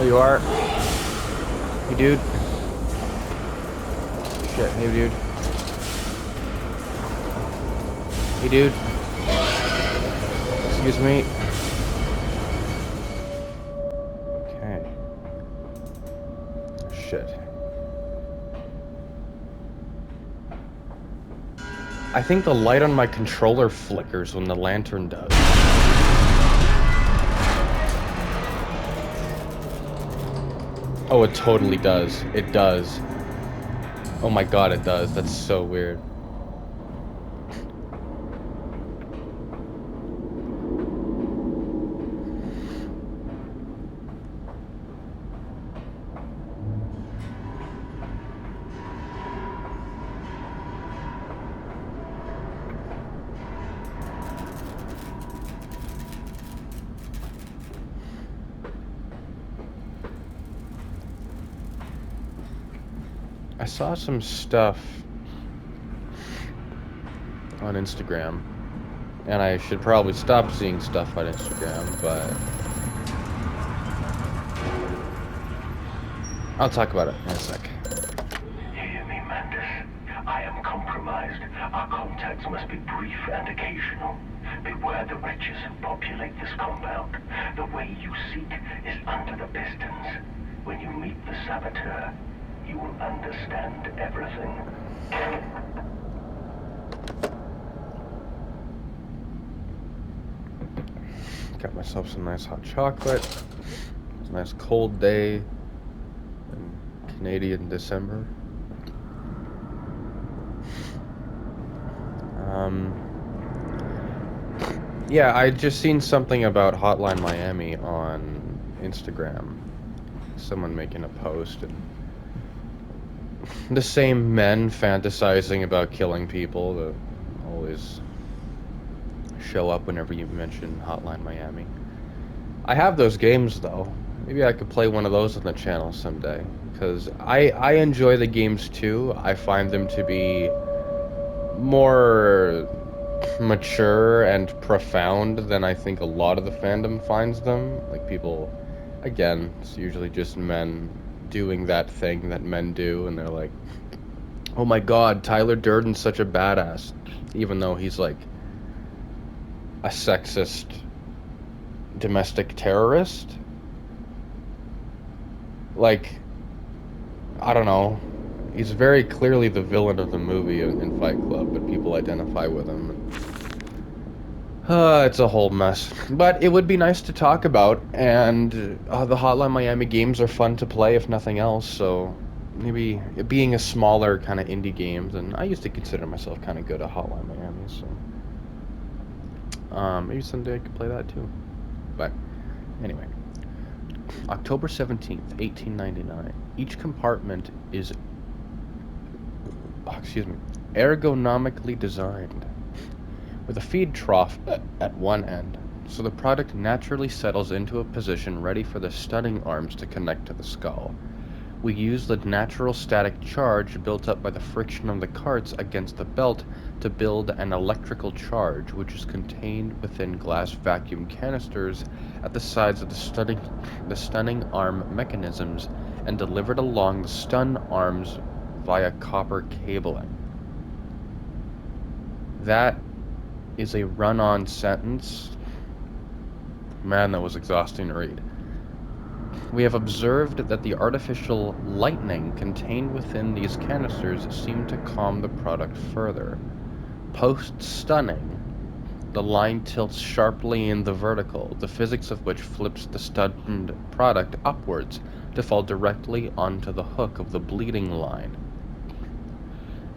you are. Hey, dude. Shit, hey, dude. Hey, dude. Excuse me. Okay. Shit. I think the light on my controller flickers when the lantern does. Oh, it totally does. It does. Oh my god, it does. That's so weird. I saw some stuff on Instagram, and I should probably stop seeing stuff on Instagram, but I'll talk about it in a sec. Hear me, Mandus. I am compromised. Our contacts must be brief and occasional. Beware the wretches who populate this compound. The way you seek is under the pistons. When you meet the saboteur, you will understand everything. Got myself some nice hot chocolate. It's a nice cold day in Canadian December. Yeah, I just seen something about Hotline Miami on Instagram. Someone making a post, and the same men fantasizing about killing people that always show up whenever you mention Hotline Miami. I have those games though. Maybe I could play one of those on the channel someday, because I enjoy the games too. I find them to be more mature and profound than I think a lot of the fandom finds them. Like, people, again, it's usually just men doing that thing that men do, and they're like, oh my god, Tyler Durden's such a badass, even though he's like a sexist domestic terrorist. Like, I don't know. He's very clearly the villain of the movie in Fight Club, but people identify with him. It's a whole mess. But it would be nice to talk about, and the Hotline Miami games are fun to play, if nothing else, so maybe being a smaller kind of indie game, and I used to consider myself kind of good at Hotline Miami, so maybe someday I could play that too. But anyway, October 17th, 1899. Each compartment is ergonomically designed, with a feed trough at one end, so the product naturally settles into a position ready for the stunning arms to connect to the skull. We use the natural static charge built up by the friction of the carts against the belt to build an electrical charge, which is contained within glass vacuum canisters at the sides of the stunning arm mechanisms and delivered along the stun arms via copper cabling. That is a run-on sentence. Man, that was exhausting to read. We have observed that the artificial lightning contained within these canisters seemed to calm the product further. Post-stunning, the line tilts sharply in the vertical, the physics of which flips the stunned product upwards to fall directly onto the hook of the bleeding line.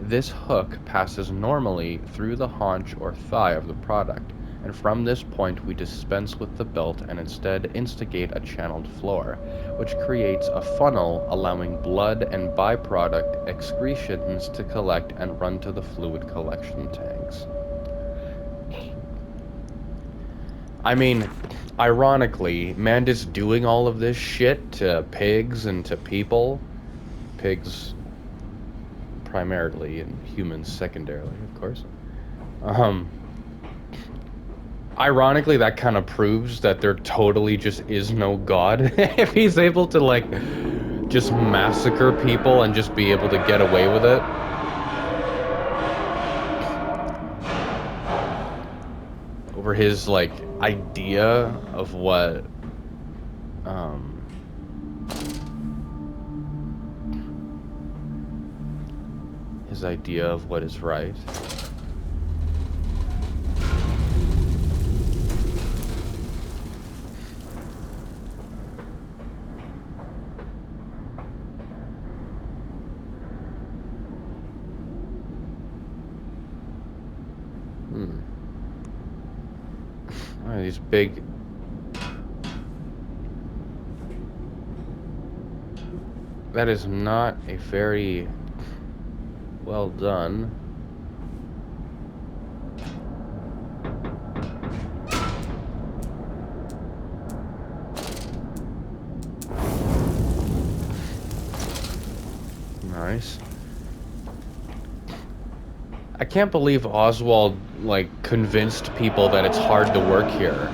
This hook passes normally through the haunch or thigh of the product, and from this point we dispense with the belt and instead instigate a channeled floor, which creates a funnel allowing blood and byproduct excretions to collect and run to the fluid collection tanks. I mean, ironically, Mandus doing all of this shit to pigs and to people, pigs primarily and humans secondarily, of course. Ironically, that kind of proves that there totally just is no God. If he's able to, like, just massacre people and just be able to get away with it. Over his, like, idea of what, um, his idea of what is right. Oh, these big... That is not a very well done. Nice. I can't believe Oswald, like, convinced people that it's hard to work here.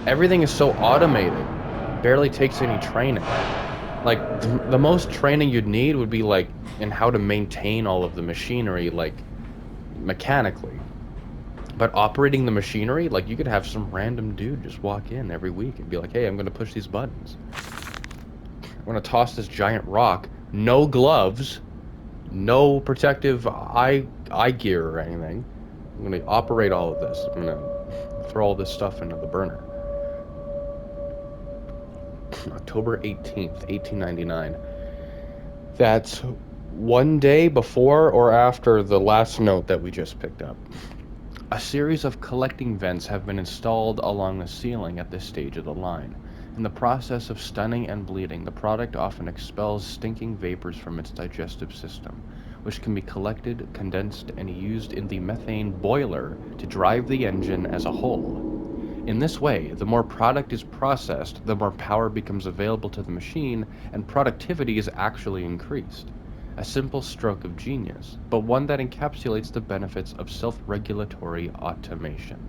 Everything is so automated. Barely takes any training. Like, the most training you'd need would be, like, in how to maintain all of the machinery, like, mechanically. But operating the machinery, like, you could have some random dude just walk in every week and be like, hey, I'm going to push these buttons. I'm going to toss this giant rock. No gloves. No protective eye gear or anything. I'm going to operate all of this. I'm going to throw all this stuff into the burner. October 18th, 1899. That's one day before or after the last note that we just picked up. A series of collecting vents have been installed along the ceiling at this stage of the line. In the process of stunning and bleeding, the product often expels stinking vapors from its digestive system, which can be collected, condensed, and used in the methane boiler to drive the engine as a whole. In this way, the more product is processed, the more power becomes available to the machine, and productivity is actually increased. A simple stroke of genius, but one that encapsulates the benefits of self-regulatory automation.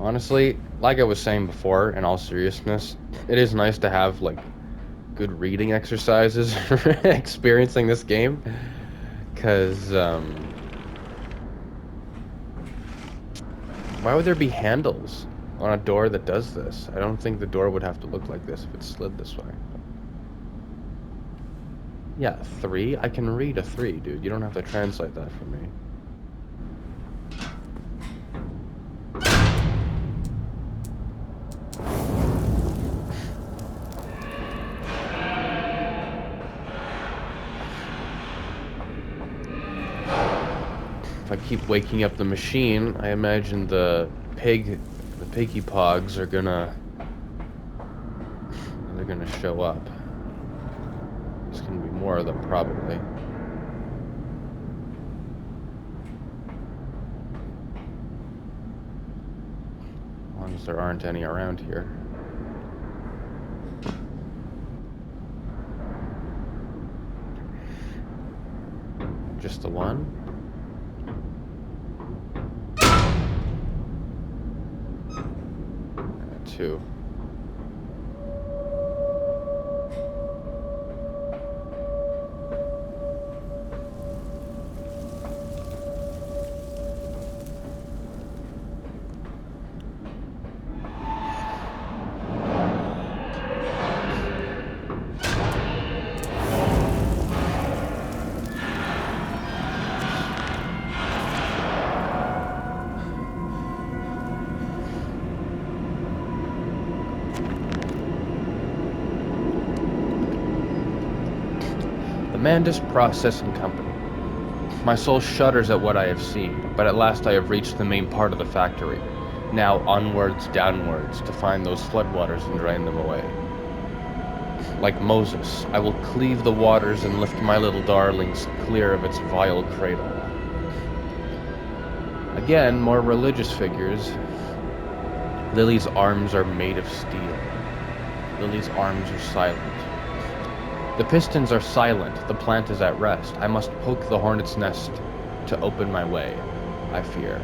Honestly, like I was saying before, in all seriousness, it is nice to have, like, good reading exercises for experiencing this game, because, why would there be handles on a door that does this? I don't think the door would have to look like this if it slid this way. Yeah, 3? I can read a 3, dude. You don't have to translate that for me. If I keep waking up the machine, I imagine the Piggy Poggs are gonna... They're gonna show up. There's gonna be more of them, probably. As long as there aren't any around here. Just the one? 2. Mandus Processing Company. My soul shudders at what I have seen, but at last I have reached the main part of the factory. Now onwards, downwards, to find those floodwaters and drain them away. Like Moses, I will cleave the waters and lift my little darlings clear of its vile cradle. Again, more religious figures. Lily's arms are made of steel. Lily's arms are silent. The pistons are silent. The plant is at rest. I must poke the hornet's nest to open my way, I fear.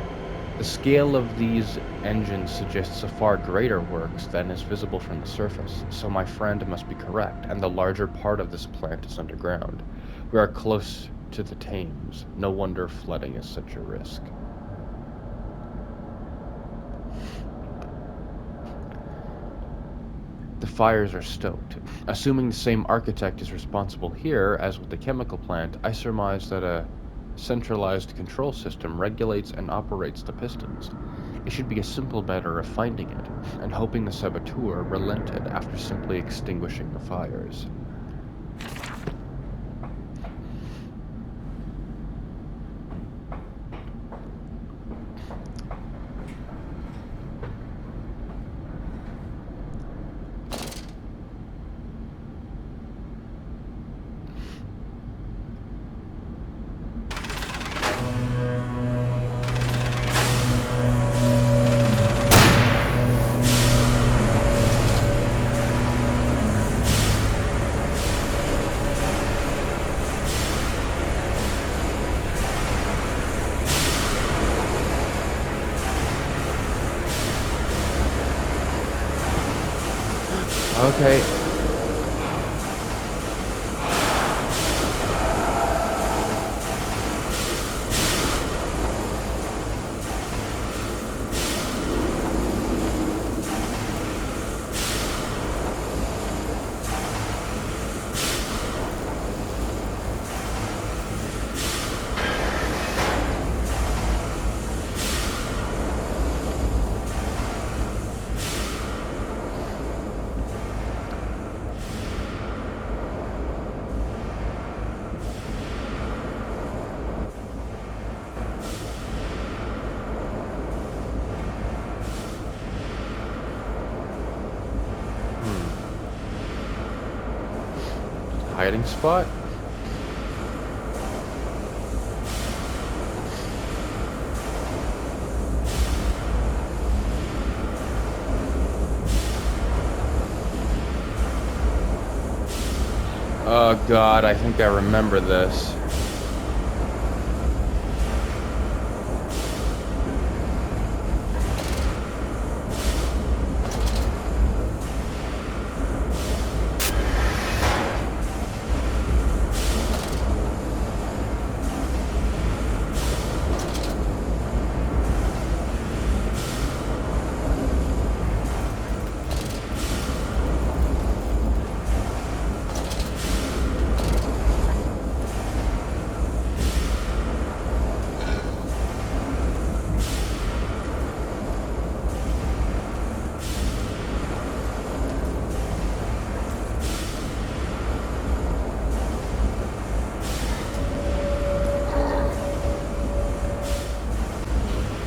The scale of these engines suggests a far greater works than is visible from the surface, so my friend must be correct, and the larger part of this plant is underground. We are close to the Thames. No wonder flooding is such a risk. The fires are stoked. Assuming the same architect is responsible here as with the chemical plant, I surmise that a centralized control system regulates and operates the pistons. It should be a simple matter of finding it, and hoping the saboteur relented after simply extinguishing the fires. Okay. Hiding spot? Oh god, I think I remember this.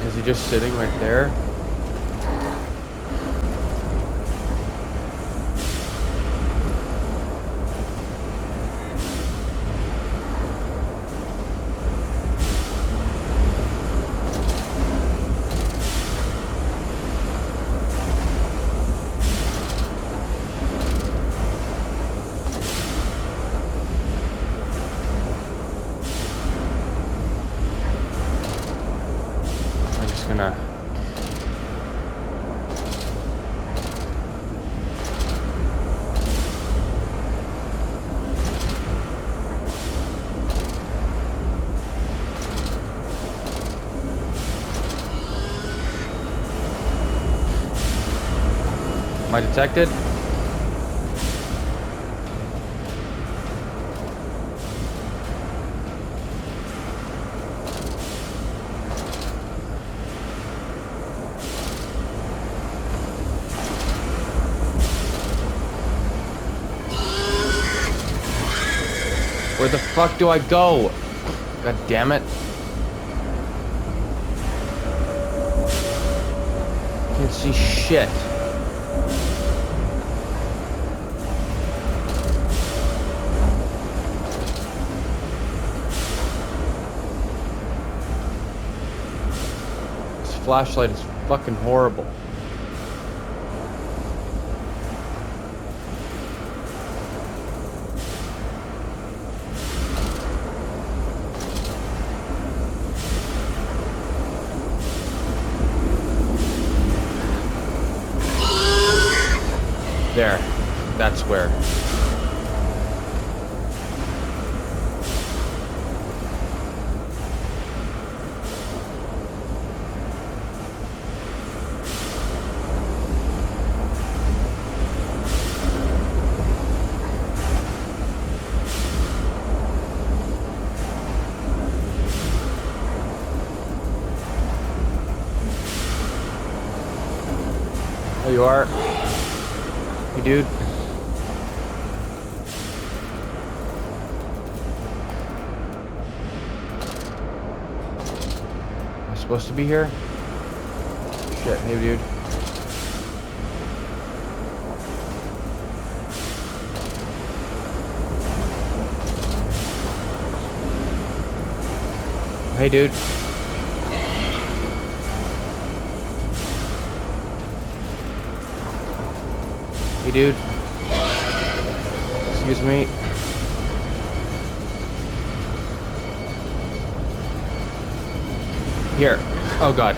Is he just sitting right there? I'm just gonna... Am I detected? Where the fuck do I go? God damn it. Can't see shit. This flashlight is fucking horrible. that's where. There you are. Hey, dude. Am I supposed to be here? Shit, hey, dude. Hey, dude. Hey, dude. Excuse me. Here. Oh, God.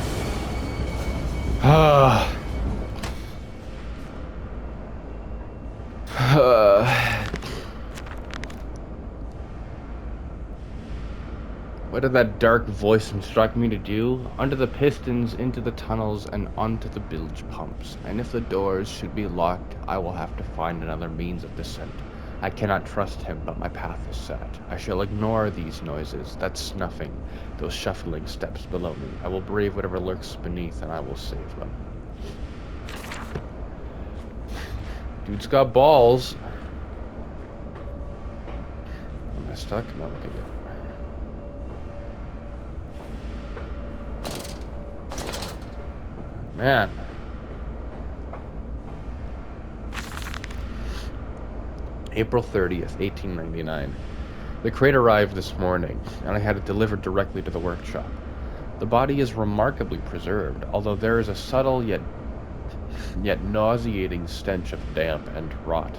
What did that dark voice instruct me to do? Under the pistons, into the tunnels, and onto the bilge pumps. And if the doors should be locked, I will have to find another means of descent. I cannot trust him, but my path is set. I shall ignore these noises, that snuffing, those shuffling steps below me. I will brave whatever lurks beneath, and I will save them. Dude's got balls. Am I stuck? No, okay, good. Man. April 30th, 1899. The crate arrived this morning, and I had it delivered directly to the workshop. The body is remarkably preserved, although there is a subtle yet nauseating stench of damp and rot.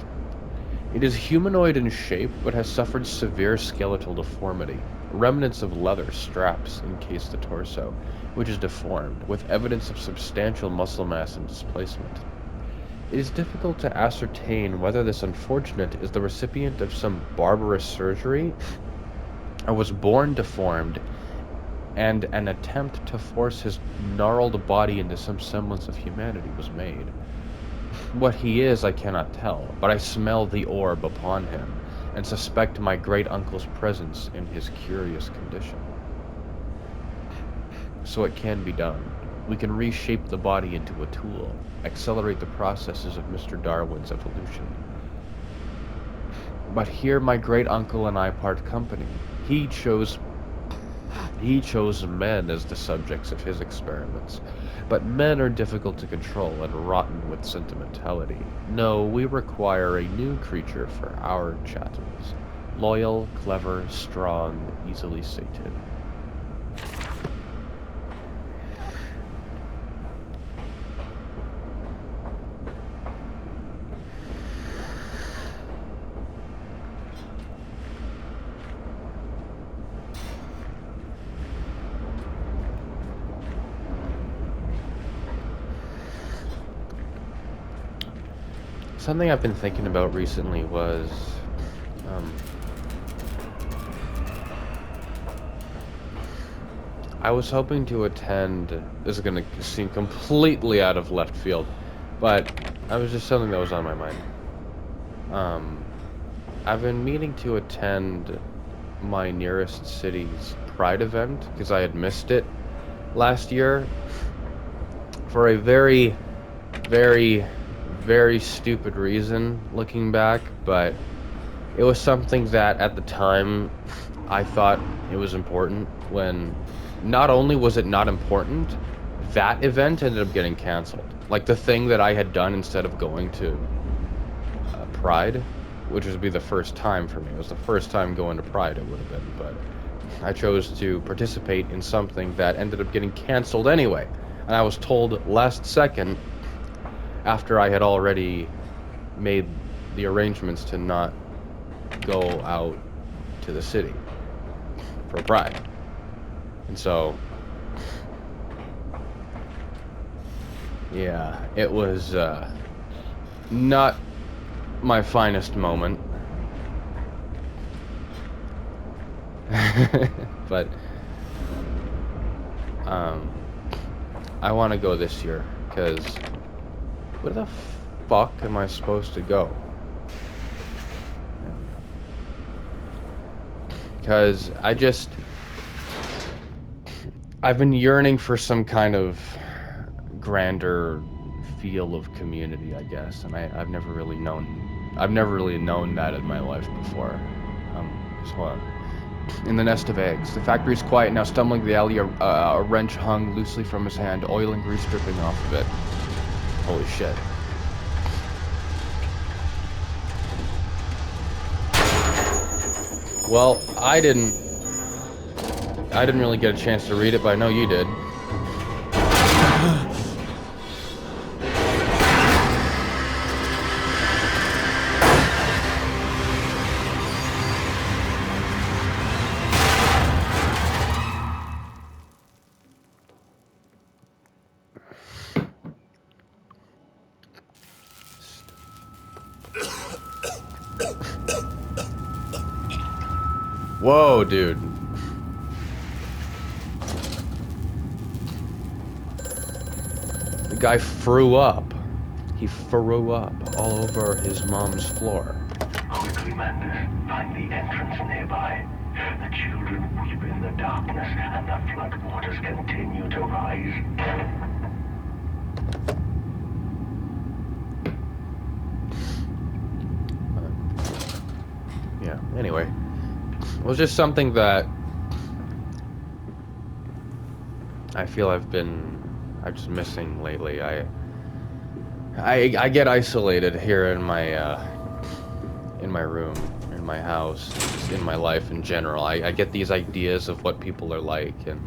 It is humanoid in shape, but has suffered severe skeletal deformity. Remnants of leather straps encase the torso, which is deformed, with evidence of substantial muscle mass and displacement. It is difficult to ascertain whether this unfortunate is the recipient of some barbarous surgery, or was born deformed, and an attempt to force his gnarled body into some semblance of humanity was made. What he is, I cannot tell, but I smell the orb upon him, and suspect my great-uncle's presence in his curious condition. So it can be done. We can reshape the body into a tool, accelerate the processes of Mr. Darwin's evolution. But here my great-uncle and I part company. He chose men as the subjects of his experiments. But men are difficult to control and rotten with sentimentality. No, we require a new creature for our chattels. Loyal, clever, strong, easily sated. Something I've been thinking about recently was, I was hoping to attend, this is going to seem completely out of left field, but I was just something that was on my mind. I've been meaning to attend my nearest city's Pride event, because I had missed it last year, for a very, very, very stupid reason, looking back, but it was something that at the time I thought it was important, when not only was it not important, that event ended up getting canceled. Like the thing that I had done instead of going to Pride, which would be the first time for me. It was the first time going to Pride, it would have been, but I chose to participate in something that ended up getting canceled anyway. And I was told last second, after I had already made the arrangements to not go out to the city for Pride. And so, yeah, it was not my finest moment. But I want to go this year because where the fuck am I supposed to go? Because I've been yearning for some kind of grander feel of community, I guess, and I've never really known that in my life before. Just hold on. In the nest of eggs. The factory's quiet now. Stumbling the alley, a wrench hung loosely from his hand, oil and grease dripping off of it. Holy shit. Well, I didn't really get a chance to read it, but I know you did. Whoa, dude. The guy threw up. He threw up all over his mom's floor. Quickly, Mandus. Find the entrance nearby. The children weep in the darkness, and the floodwaters continue to rise. Yeah, anyway. It was just something that I feel I'm just missing lately. I get isolated here in my room, in my house, just in my life in general. I get these ideas of what people are like, and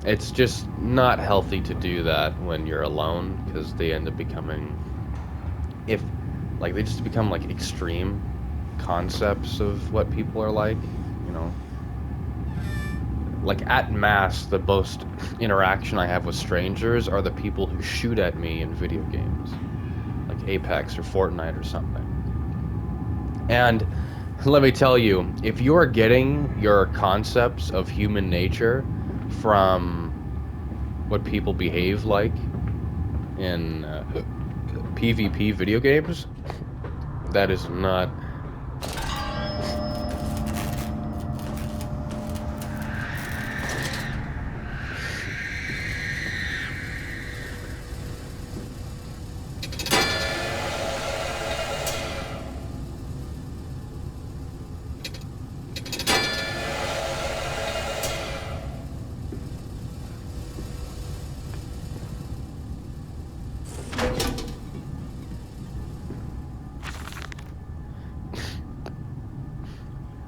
it's just not healthy to do that when you're alone, because they end up becoming, they just become like extreme concepts of what people are like, you know. Like, at mass, the most interaction I have with strangers are the people who shoot at me in video games, like Apex or Fortnite or something. And let me tell you, if you're getting your concepts of human nature from what people behave like in PvP video games, that is not...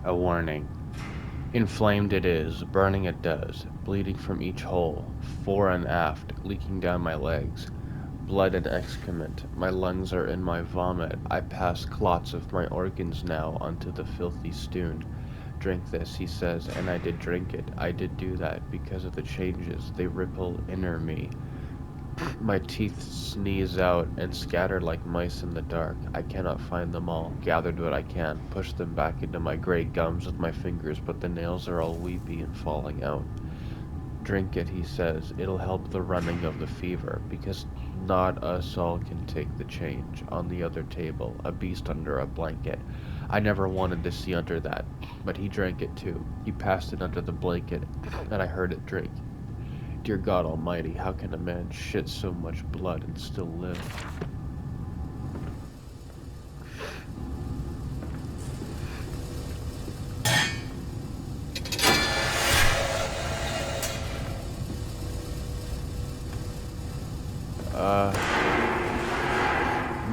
A warning. Inflamed it is, burning it does, bleeding from each hole, fore and aft, leaking down my legs. Blood and excrement, my lungs are in my vomit. I pass clots of my organs now onto the filthy stoon. Drink this, he says, and I did drink it. I did do that because of the changes. They ripple inner me. My teeth sneeze out and scatter like mice in the dark. I cannot find them all. Gathered what I can, push them back into my gray gums with my fingers, but the nails are all weepy and falling out. Drink it, he says. It'll help the running of the fever, because not us all can take the change. On the other table, a beast under a blanket. I never wanted to see under that, but he drank it too. He passed it under the blanket, and I heard it drink. Dear God Almighty, how can a man shit so much blood and still live?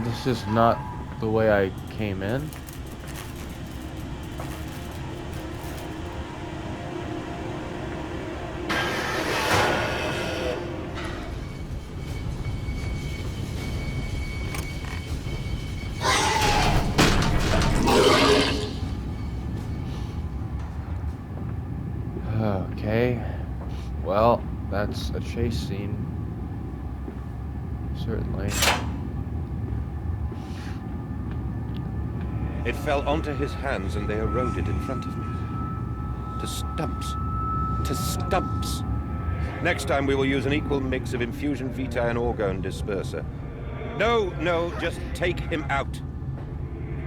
This is not the way I came in. Okay, well, that's a chase scene, certainly. It fell onto his hands and they eroded in front of me. To stumps. To stumps. Next time we will use an equal mix of infusion vitae and orgone disperser. No, just take him out.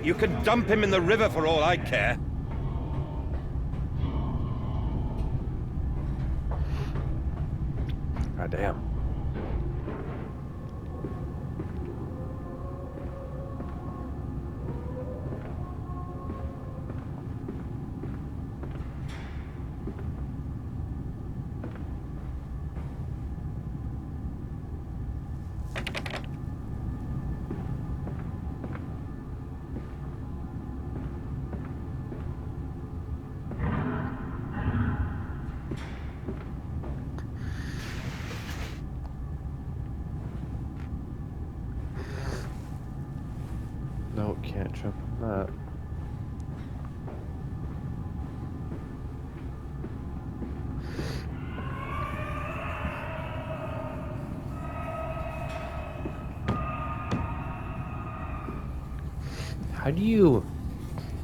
You can dump him in the river for all I care. God damn. No, can't jump on that. How do you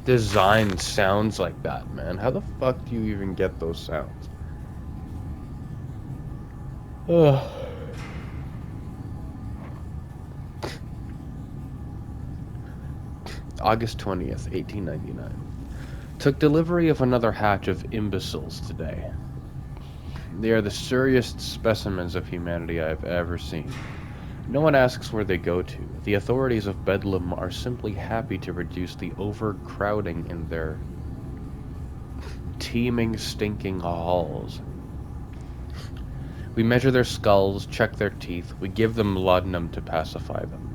design sounds like that, man? How the fuck do you even get those sounds? Ugh. August 20th, 1899. Took delivery of another hatch of imbeciles today. They are the surliest specimens of humanity I have ever seen. No one asks where they go to. The authorities of Bedlam are simply happy to reduce the overcrowding in their teeming, stinking halls. We measure their skulls, check their teeth, we give them laudanum to pacify them.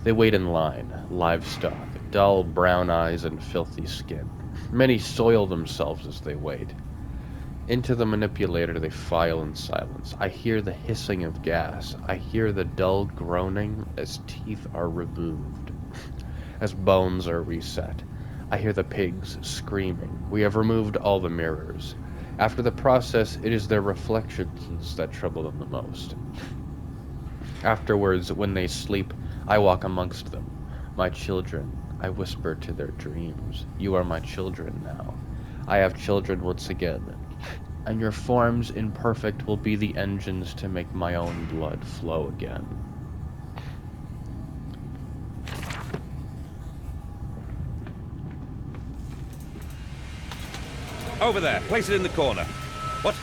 They wait in line, livestock, dull brown eyes and filthy skin. Many soil themselves as they wait. Into the manipulator they file in silence. I hear the hissing of gas. I hear the dull groaning as teeth are removed, as bones are reset. I hear the pigs screaming. We have removed all the mirrors. After the process, it is their reflections that trouble them the most. Afterwards, when they sleep, I walk amongst them. My children, I whisper to their dreams. You are my children now. I have children once again. And your forms imperfect will be the engines to make my own blood flow again. Over there, place it in the corner. What?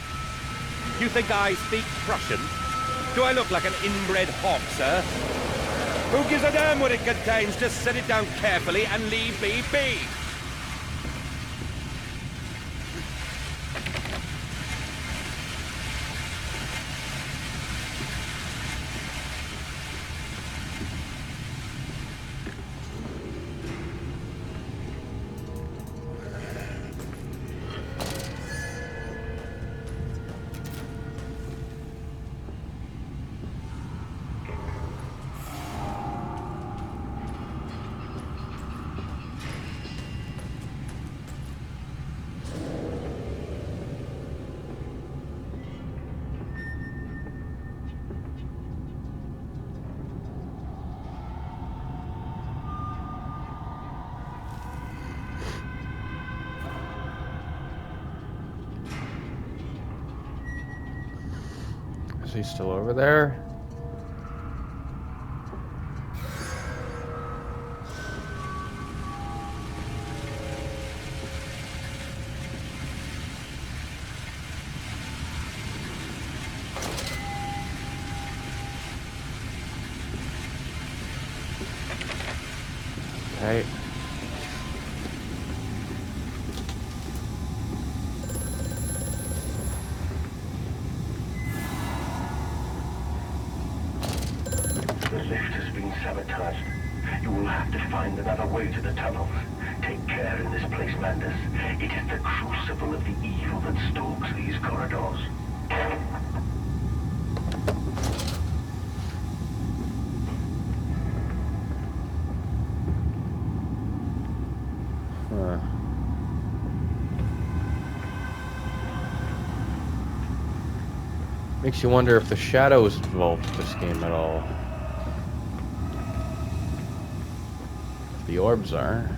You think I speak Prussian? Do I look like an inbred hog, sir? Who gives a damn what it contains? Just set it down carefully and leave me be. Is he still over there? Okay. The lift has been sabotaged. You will have to find another way to the tunnels. Take care in this place, Mandus. It is the crucible of the evil that stalks these corridors. Huh. Makes you wonder if the shadow is involved with this game at all. The orbs are.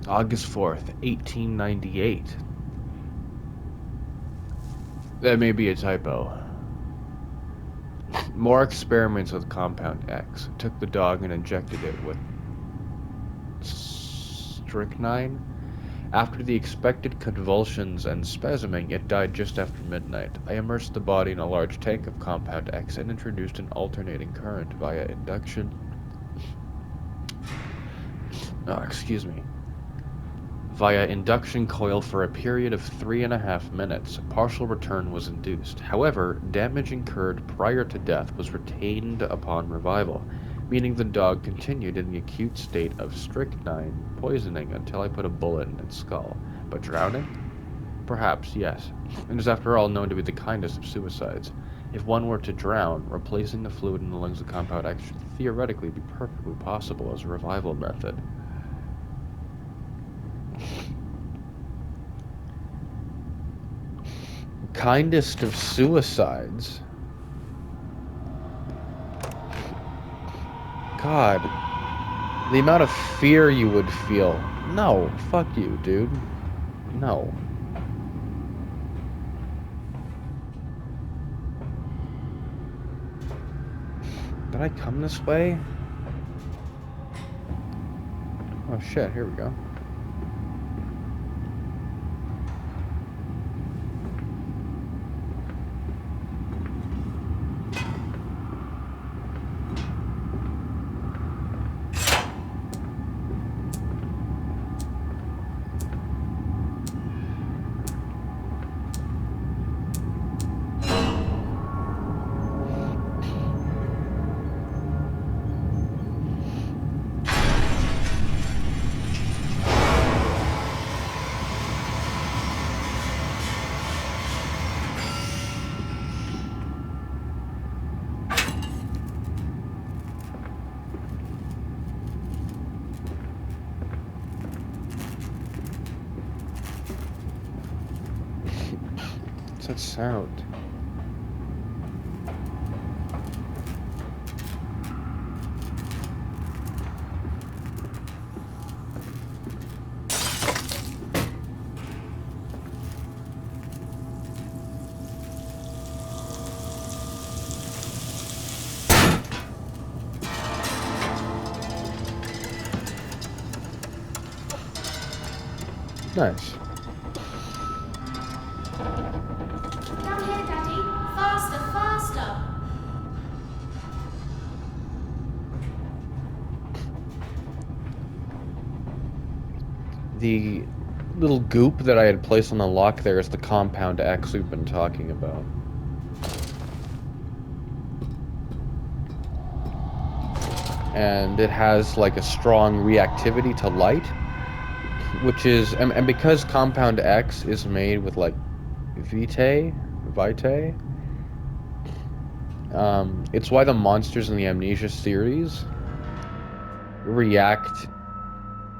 August 4th, 1898. That may be a typo. More experiments with Compound X. Took the dog and injected it with strychnine. After the expected convulsions and spasming, it died just after midnight. I immersed the body in a large tank of Compound X and introduced an alternating current via induction. Excuse me. Via induction coil for a period of 3.5 minutes. Partial return was induced. However, damage incurred prior to death was retained upon revival, meaning the dog continued in the acute state of strychnine poisoning until I put a bullet in its skull. But drowning? Perhaps, yes. It is after all known to be the kindest of suicides. If one were to drown, replacing the fluid in the lungs of Compound X should theoretically be perfectly possible as a revival method. Kindest of suicides? God, the amount of fear you would feel. No, fuck you, dude. No. Did I come this way? Oh shit, here we go. What's that sound? Nice. Down here, Daddy. Faster, faster. The little goop that I had placed on the lock there is the Compound X we've been talking about. And it has like a strong reactivity to light, which is, and because Compound X is made with like vitae, it's why the monsters in the Amnesia series react,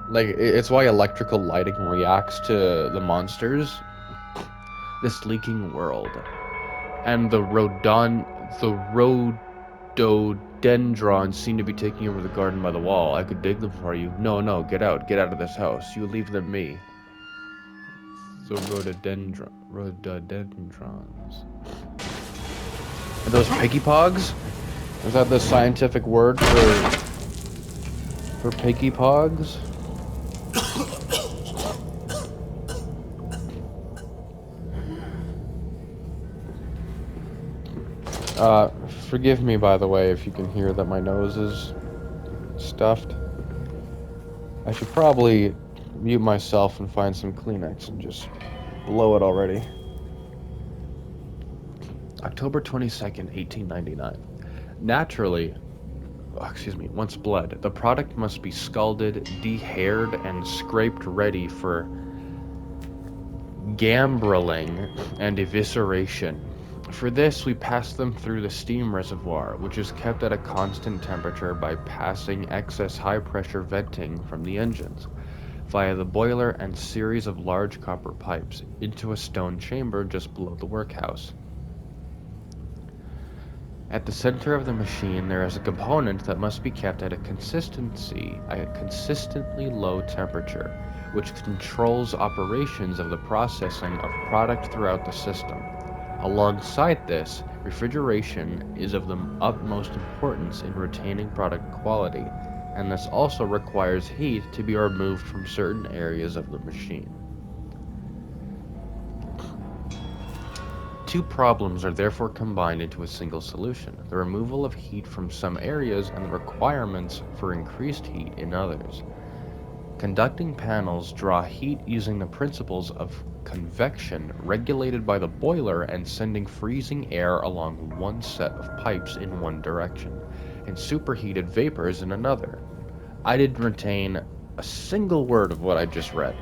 like, it's why electrical lighting reacts to the monsters. This leaking world. And the rhododendrons seem to be taking over the garden by the wall. I could dig them for you. No, get out of this house. You leave them me. The rhododendrons. Are those Piggy Poggs? Is that the scientific word for Piggy Poggs? Forgive me, by the way, if you can hear that my nose is stuffed. I should probably mute myself and find some Kleenex and just blow it already. October 22nd, 1899. Naturally, once bled, the product must be scalded, de-haired, and scraped ready for gambling and evisceration. For this, we pass them through the steam reservoir, which is kept at a constant temperature by passing excess high-pressure venting from the engines, via the boiler and series of large copper pipes, into a stone chamber just below the workhouse. At the center of the machine, there is a component that must be kept at a consistently low temperature, which controls operations of the processing of product throughout the system. Alongside this, refrigeration is of the utmost importance in retaining product quality, and this also requires heat to be removed from certain areas of the machine. Two problems are therefore combined into a single solution: the removal of heat from some areas and the requirements for increased heat in others. Conducting panels draw heat using the principles of convection regulated by the boiler and sending freezing air along one set of pipes in one direction, and superheated vapors in another. I didn't retain a single word of what I just read.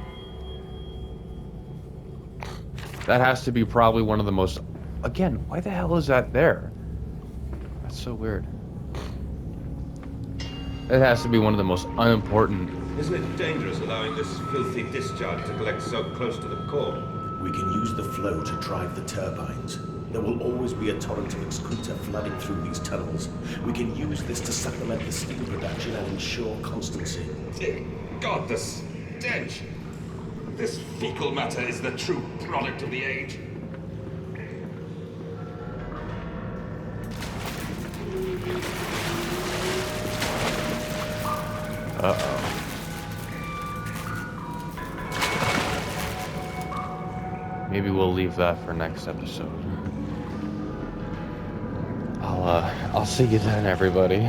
That has to be probably one of the most... Again, why the hell is that there? That's so weird. That has to be one of the most unimportant... Isn't it dangerous allowing this filthy discharge to collect so close to the core? We can use the flow to drive the turbines. There will always be a torrent of excreta flooding through these tunnels. We can use this to supplement the steam production and ensure constancy. Dear God, the stench! This fecal matter is the true product of the age. Uh-oh. Maybe we'll leave that for next episode. I'll see you then, everybody.